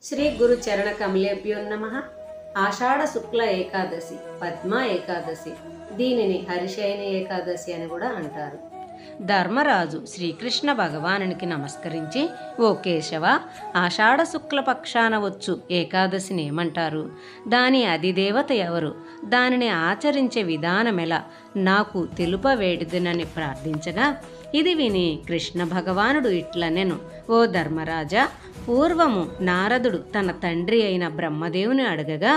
శ్రీ గురు చరణ కమలేభ్యో నమః. ఆషాఢ శుక్ల ఏకాదశి, పద్మ ఏకాదశి, దీనిని హరిశయని ఏకాదశి అని కూడా అంటారు. ధర్మరాజు శ్రీకృష్ణ భగవానునికి నమస్కరించి, ఓ కేశవ, ఆషాఢ శుక్ల పక్షాన వచ్చు ఏకాదశిని ఏమంటారు? దాని అధిదేవత ఎవరు? దానిని ఆచరించే విధానమెలా? నాకు తెలుపవేడిదనని ప్రార్థించగా, ఇది విని కృష్ణ భగవానుడు ఇట్లనెను, ఓ ధర్మరాజా, పూర్వము నారదుడు తన తండ్రి అయిన బ్రహ్మదేవుని అడగగా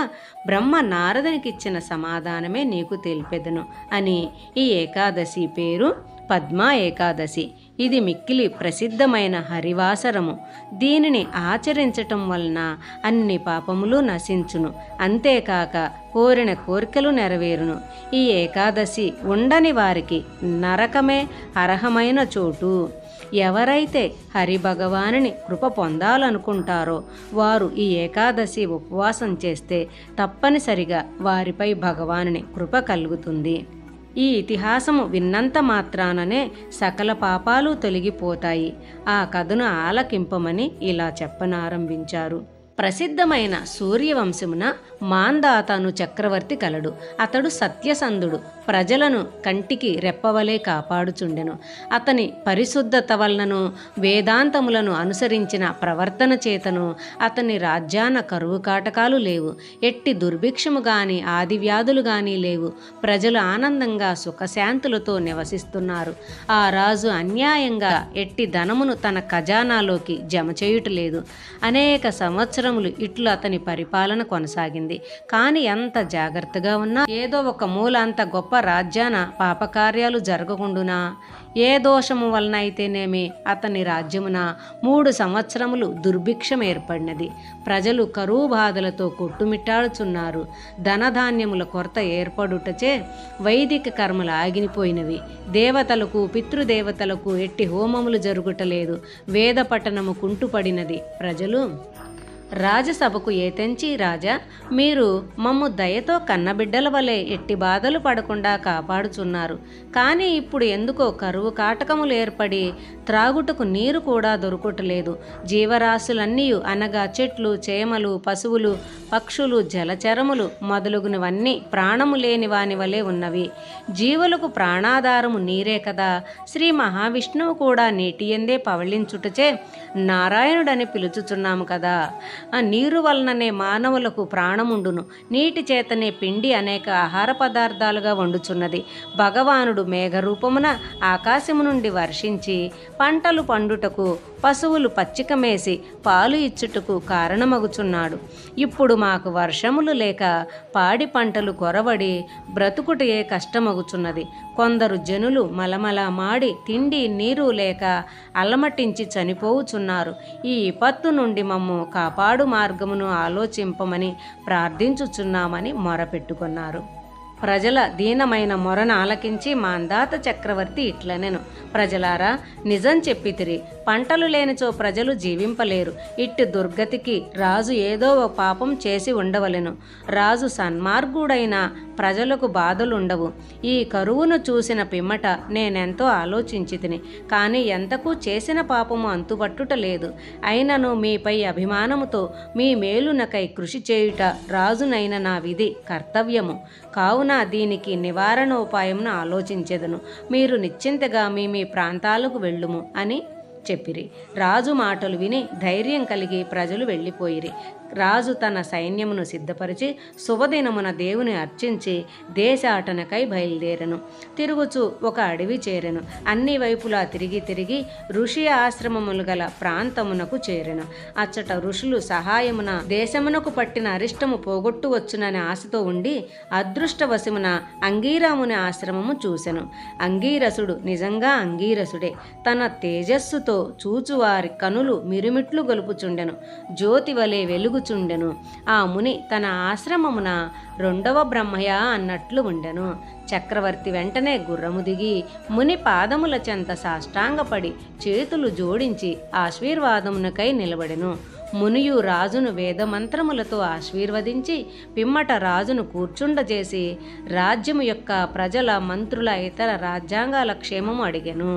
బ్రహ్మ నారదునికిచ్చిన సమాధానమే నీకు తెలిపెదను అని. ఈ ఏకాదశి పేరు పద్మ ఏకాదశి. ఇది మిక్కిలి ప్రసిద్ధమైన హరివాసరము. దీనిని ఆచరించటం వలన అన్ని పాపములు నశించును, అంతేకాక కోరిన కోరికలు నెరవేరును. ఈ ఏకాదశి ఉండని వారికి నరకమే అర్హమైన చోటు. ఎవరైతే హరిభగవానుని కృప పొందాలనుకుంటారో వారు ఈ ఏకాదశి ఉపవాసం చేస్తే తప్పనిసరిగా వారిపై భగవానుని కృప కలుగుతుంది. ఈ ఇతిహాసము విన్నంత మాత్రాననే సకల పాపాలు తొలగిపోతాయి. ఆ కథను ఆలకింపమని ఇలా చెప్పనారంభించారు. ప్రసిద్ధమైన సూర్యవంశమున మాందాతను చక్రవర్తి కలడు. అతడు సత్యసంధుడు, ప్రజలను కంటికి రెప్పవలే కాపాడుచుండెను. అతని పరిశుద్ధత వలనను వేదాంతములను అనుసరించిన ప్రవర్తన చేతను అతని రాజ్యాన కరువు కాటకాలు లేవు. ఎట్టి దుర్భిక్షము గాని ఆదివ్యాధులు గాని లేవు. ప్రజలు ఆనందంగా సుఖశాంతులతో నివసిస్తున్నారు. ఆ రాజు అన్యాయంగా ఎట్టి ధనమును తన ఖజానాలోకి జమ చేయుటలేదు. అనేక సంవత్సరములు ఇట్లు అతని పరిపాలన కొనసాగింది. కానీ ఎంత జాగ్రత్తగా ఉన్నా ఏదో ఒక మూల అంత గొప్ప రాజ్యాన పాపకార్యాలు జరగకుండునా, ఏ దోషము వలన అయితేనేమి అతని రాజ్యమున 3 సంవత్సరములు దుర్భిక్షం ఏర్పడినది. ప్రజలు కరువు బాధలతో కొట్టుమిట్టాడుచున్నారు. ధనధాన్యముల కొరత ఏర్పడుటచే వైదిక కర్మలు ఆగిపోయినవి. దేవతలకు పితృదేవతలకు ఎట్టి హోమములు జరుగుటలేదు. వేద పఠనము కుంటుపడినది. ప్రజలు రాజసభకు ఏతెంచి, రాజా, మీరు మమ్ము దయతో కన్నబిడ్డల వలె ఎట్టి బాధలు పడకుండా కాపాడుచున్నారు. కానీ ఇప్పుడు ఎందుకో కరువు కాటకములు ఏర్పడి త్రాగుటకు నీరు కూడా దొరుకుటలేదు. జీవరాశులన్నీ అనగా చెట్లు, చేమలు, పశువులు, పక్షులు, జలచరములు మొదలుగునవన్నీ ప్రాణము లేని వాని వలె ఉన్నవి. జీవులకు ప్రాణాధారము నీరే కదా. శ్రీ మహావిష్ణువు కూడా నీటి ఎందే పవళించుటచే నారాయణుడని పిలుచుచున్నాము కదా. ఆ నీరు వలననే మానవులకు ప్రాణముండును. నీటి చేతనే పిండి అనేక ఆహార పదార్థాలుగా వండుచున్నది. భగవానుడు మేఘరూపమున ఆకాశము నుండి వర్షించి పంటలు పండుటకు, పశువులు పచ్చిక మేసి పాలు ఇచ్చుటకు కారణమగుచున్నాడు. ఇప్పుడు మాకు వర్షములు లేక పాడి పంటలు కొరవడి బ్రతుకుటయే కష్టమగుచున్నది. కొందరు జనులు మలమల మాడి తిండి నీరు లేక అల్లమటించి చనిపోవుచున్నారు. ఈ విపత్తు నుండి మమ్ము కాపాడు మార్గమును ఆలోచింపమని ప్రార్థించుచున్నామని మొరపెట్టుకున్నారు. ప్రజల దీనమైన మొరను ఆలకించి మాందాత చక్రవర్తి ఇట్లనెను, ప్రజలారా, నిజం చెప్పితిరి. పంటలు లేనిచో ప్రజలు జీవింపలేరు. ఇట్టి దుర్గతికి రాజు ఏదో ఒక పాపం చేసి ఉండవలెను. రాజు సన్మార్గుడైన ప్రజలకు బాధలుండవు. ఈ కరువును చూసిన పిమ్మట నేనెంతో ఆలోచించి తిని, కానీ ఎంతకు చేసిన పాపము అంతుబట్టుట లేదు. అయినను మీపై అభిమానముతో మీ మేలునకై కృషి చేయుట రాజునైన నా విధి కర్తవ్యము. కావున దీనికి నివారణోపాయమును ఆలోచించెదను. మీరు నిశ్చింతగా మీ ప్రాంతాలకు వెళ్ళుము అని చెప్పిరి. రాజు మాటలు విని ధైర్యం కలిగి ప్రజలు వెళ్ళిపోయిరి. రాజు తన సైన్యమును సిద్ధపరిచి శుభదినమున దేవుని అర్చించి దేశాటనకై బయలుదేరెను. తిరుగుచు ఒక అడవి చేరెను. అన్ని వైపులా తిరిగి తిరిగి ఋషి ఆశ్రమములు గల ప్రాంతమునకు చేరెను. అచ్చట ఋషులు సహాయమున దేశమునకు పట్టిన అరిష్టము పోగొట్టువచ్చునని ఆశతో ఉండి అదృష్టవశమున అంగీరాముని ఆశ్రమము చూసెను. అంగీరసుడు నిజంగా అంగీరసుడే. తన తేజస్సుతో చూచువారి కనులు మిరుమిట్లు గొలుపుచుండెను. జ్యోతి వలె వెలుగుచుండెను. ఆ ముని తన ఆశ్రమమున 2వ బ్రహ్మయ్య అన్నట్లు ఉండెను. చక్రవర్తి వెంటనే గుర్రము దిగి ముని పాదముల చెంత సాష్టాంగపడి చేతులు జోడించి ఆశీర్వాదమునకై నిలబడెను. మునియు రాజును వేదమంత్రములతో ఆశీర్వదించి పిమ్మట రాజును కూర్చుండజేసి రాజ్యము యొక్క ప్రజల మంత్రుల ఇతర రాజ్యాంగాల క్షేమము అడిగెను.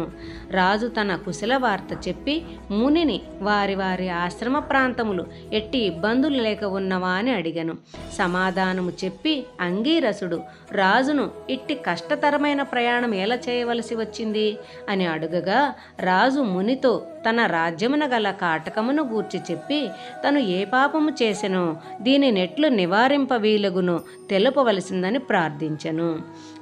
రాజు తన కుశల వార్త చెప్పి మునిని వారి వారి ఆశ్రమ ప్రాంతములు ఎట్టి ఇబ్బందులు లేక ఉన్నవా అని అడిగెను. సమాధానము చెప్పి అంగీరసుడు రాజును ఇట్టి కష్టతరమైన ప్రయాణం ఎలా చేయవలసి వచ్చింది అని అడుగగా రాజు మునితో తన రాజ్యమున గల కాటకమును గూర్చి చెప్పి తను ఏ పాపము చేసెనో దీనినెట్లు నివారింపవీలగునో తెలుపవలసిందని ప్రార్థించెను.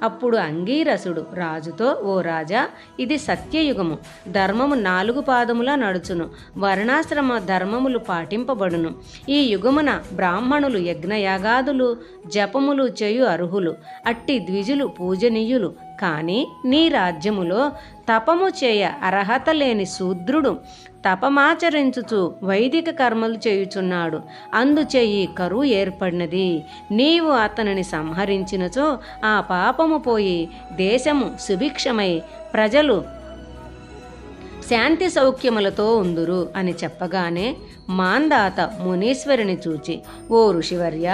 అప్పుడు అంగీరసుడు రాజుతో, ఓ రాజా, ఇది సత్యయుగము. ధర్మము 4 పాదములా నడుచును. వర్ణాశ్రమ ధర్మములు పాటింపబడును. ఈ యుగమున బ్రాహ్మణులు యజ్ఞయాగాదులు జపములు చేయు అర్హులు. అట్టి ద్విజులు పూజనీయులు. కానీ నీ రాజ్యములో తపము చేయ అర్హత లేని శూద్రుడు తపమాచరించుచు వైదిక కర్మలు చేయుచున్నాడు. అందుచే ఈ కరువు ఏర్పడినది. నీవు అతనిని సంహరించినచో ఆ పాపము పోయి దేశము సుభిక్షమై ప్రజలు శాంతి సౌఖ్యములతో ఉందురు అని చెప్పగానే మాందాత మునీశ్వరుని చూచి, ఓ ఋషివర్య,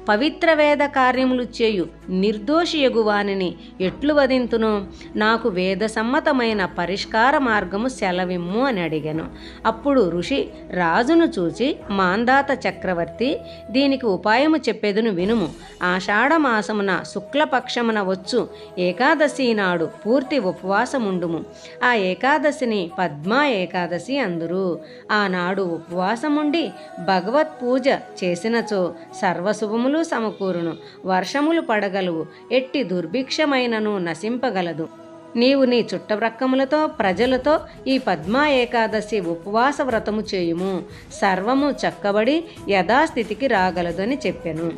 పవిత్ర వేద కార్యములు చేయు నిర్దోషియగు వానిని ఎట్లు వధింతును? నాకు వేద సమ్మతమైన పరిష్కార మార్గము సెలవిమ్ము అని అడిగాను. అప్పుడు ఋషి రాజును చూచి, మాందాత చక్రవర్తి, దీనికి ఉపాయము చెప్పేదును వినుము. ఆషాఢమాసమున శుక్లపక్షమున వచ్చు ఏకాదశి నాడు పూర్తి ఉపవాసముండుము. ఆ ఏకాదశిని పద్మా ఏకాదశి అందురు. ఆనాడు ఉపవాసముండి భగవత్ పూజ చేసినచో సర్వశుభములు సమకూరును. వర్షములు పడగలవు. ఎట్టి దుర్భిక్షమైనను నశింపగలదు. నీవు నీ చుట్టవ్రక్కములతో ప్రజలతో ఈ పద్మా ఏకాదశి ఉపవాస వ్రతము చేయుము. సర్వము చక్కబడి యథాస్థితికి రాగలదని చెప్పెను.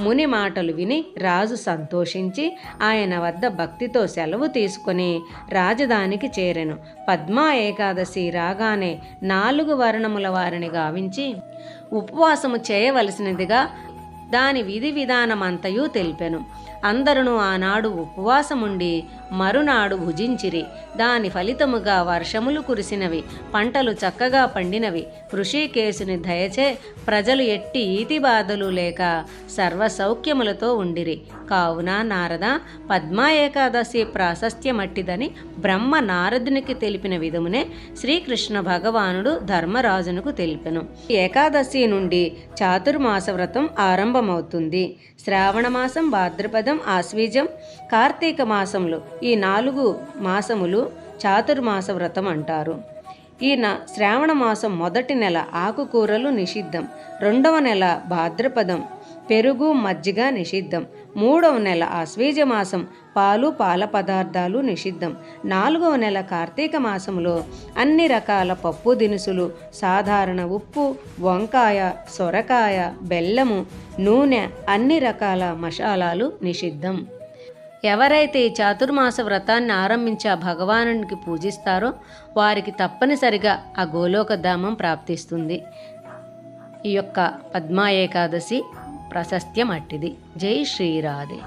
ముని మాటలు విని రాజు సంతోషించి ఆయన వద్ద భక్తితో సెలవు తీసుకొని రాజధానికి చేరెను. పద్మా ఏకాదశి రాగానే 4 వర్ణముల వారిని గావించి ఉపవాసము చేయవలసినదిగా దాని విధి విధానమంతయు తెలిపెను. అందరూ ఆనాడు ఉపవాసముండి మరునాడు భుజించిరి. దాని ఫలితముగా వర్షములు కురిసినవి, పంటలు చక్కగా పండినవి. ఋషికేశుని దయచే ప్రజలు ఎట్టి ఈతి బాధలు లేక సర్వసౌఖ్యములతో ఉండిరి. కావున నారద, పద్మా ఏకాదశి ప్రాశస్త్యమట్టిదని బ్రహ్మ నారదునికి తెలిపిన విధమునే శ్రీకృష్ణ భగవానుడు ధర్మరాజునకు తెలిపెను. ఏకాదశి నుండి చాతుర్మాస వ్రతం ఆరంభమవుతుంది. శ్రావణమాసం, భాద్రపదం, ఆశ్వీజం, కార్తీక మాసంలో ఈ 4 మాసములు చాతుర్మాస వ్రతం అంటారు. ఈ శ్రావణ మాసం మొదటి నెల ఆకుకూరలు నిషిద్ధం. 2వ నెల భాద్రపదం పెరుగు మజ్జిగ నిషిద్ధం. 3వ నెల ఆశ్వీజ మాసం పాలు పాల పదార్థాలు నిషిద్ధం. 4వ నెల కార్తీక మాసంలో అన్ని రకాల పప్పు దినుసులు, సాధారణ ఉప్పు, వంకాయ, సొరకాయ, బెల్లము, నూనె, అన్ని రకాల మసాలాలు నిషిద్ధం. ఎవరైతే ఈ చాతుర్మాస వ్రతాన్ని ఆరంభించి ఆ భగవానునికి పూజిస్తారో వారికి తప్పనిసరిగా ఆ గోలోకధామం ప్రాప్తిస్తుంది. ఈ యొక్క పద్మా ఏకాదశి ప్రాశస్త్యం అట్టిది. జై శ్రీరాధే.